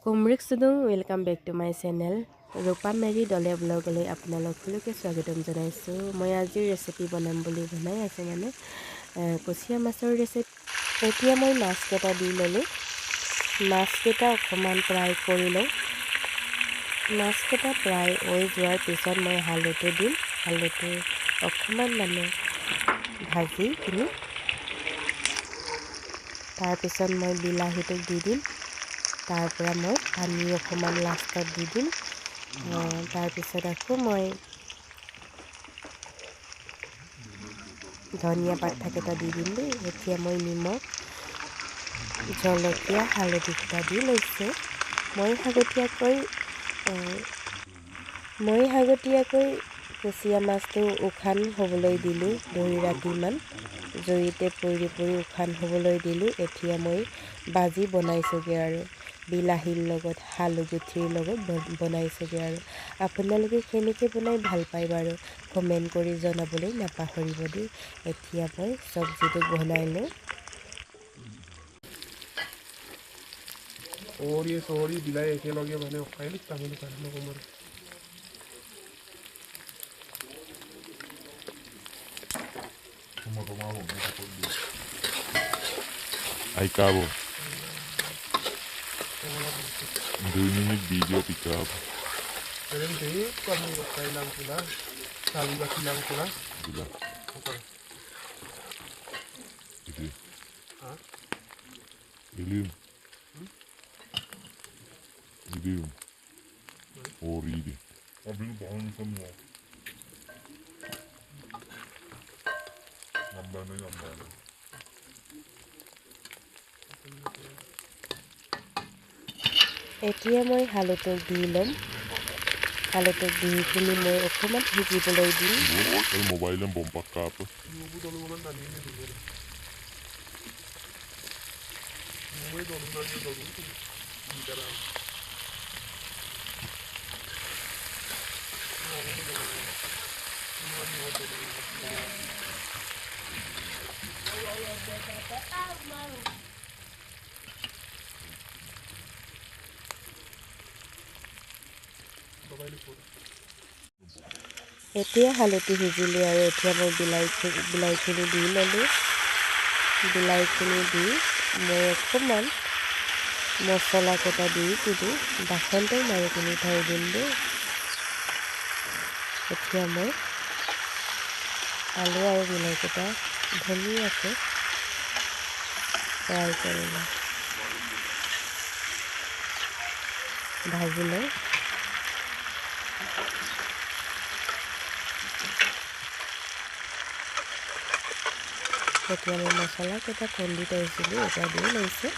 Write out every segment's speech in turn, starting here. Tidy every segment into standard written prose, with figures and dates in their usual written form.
কুমৰিক সুদু welcome back to my channel Rupa মেৰী দলে ব্লগলৈ আপোনালোক সকলোকে স্বাগতম জনাইছোঁ। মই আজিৰ ৰেচিপি বনাম বুলি বনাই আছোঁ কুচিয়া মাছৰ ৰেচিপি। এতিয়া মই মাছকেইটা দি ল'লোঁ। মাছকেইটা অকণমান ফ্ৰাই কৰি লওঁ। মাছকেইটা ফ্ৰাই হৈ যোৱাৰ পিছত মই হালধি দিম। হালধি অকণমান ভাজি কিনি তাৰপিছত মই বিলাহীটো দি দিম। তাৰ পৰা মই পানী অকণমান লাষ্টত দি দিম। তাৰপিছত আকৌ মই ধনিয়া পাতকেইটা দি দিম দেই। এতিয়া মই নিমখ জলকীয়া হালধিকেইটা দি লৈছোঁ। মই আগতীয়াকৈ কুচিয়া মাছটো উশান হ'বলৈ দিলোঁ। 2 ৰাতিমান জুইতে পৰি উশান হ'বলৈ দিলোঁ। এতিয়া মই ভাজি বনাইছোঁগৈ আৰু বিলাহীৰ লগত আলুগুটিৰ লগত বনাইছোঁগৈ আৰু আপোনালোকে কেনেকৈ বনাই ভাল পায় বাৰু কমেণ্ট কৰি জনাবলৈ নাপাহৰিব দেই। এতিয়া মই চব্জিটো বনাই লওঁ। চহৰি বিলাহী একেলগে মানে খাই তামোল কাৰণে নকমাৰ Aí acabou. 2 minutes video pickup. Kalian sih kami kailang pula, kali bakilang pula. Gila. Apa? Ini. Hah? Ilim. Ilim. Oh, ini. Ambil bahan semua. Nambah. এতিয়া মই হালধি দি ল'ম। হালধি দি কিনি মই অকণমান সিজিবলৈ দিম। El mobile yang bomba apa? Ibu dulu kan tadi ini dulu. Ibu dulu. Bicara. এতিয়া হালধি সিজিলে আৰু এতিয়া মই বিলাহীখিনি দি ল'লোঁ। বিলাহীখিনি দি মই অকণমান মছলাকেইটা দি দিলোঁ। বাচনটো মাৰি কিনি থৈ দিম দেই। এতিয়া মই আলু আৰু বিলাহীকেইটা ধুনীয়াকৈ ফ্ৰাই কৰি লওঁ, ভাজি লওঁ। এতিয়া মই মছলাকেইটা খুন্দি থৈছিলোঁ এটা দি লৈছোঁ।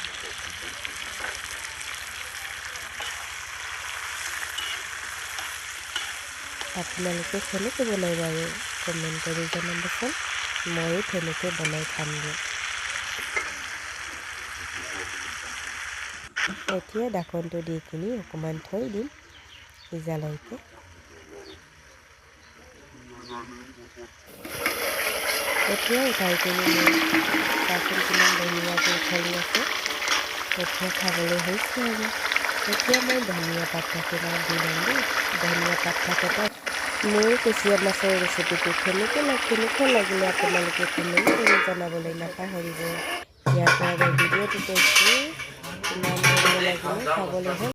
আপোনালোকে কেনেকৈ বনাই বাৰু কমেণ্ট কৰি জনাবচোন। ময়ো তেনেকৈ বনাই খামগৈ। এতিয়া ঢাকনটো দি কিনি অকণমান থৈ দিম সিজালৈকে। এতিয়া উঠাই কিনি মই বাচন কিমান ধুনীয়াকৈ উঠলি আছে। এতিয়া খাবলৈ হৈছে আৰু এতিয়া মই ধনিয়া পাতকেইটা দি ল'ম দেই। ধনিয়া পাতকেইটা মোৰ কুচিয়া মাছৰ ৰেচিপিটো কেনেকৈ লাগিলে আপোনালোকে কমেণ্ট কৰি জনাবলৈ নাপাহৰিব। ইয়াৰ পৰা মই ভিডিঅ'টো কৈছোঁ ইমান ধুনীয়া লাগিলে খাবলৈ হ'ল।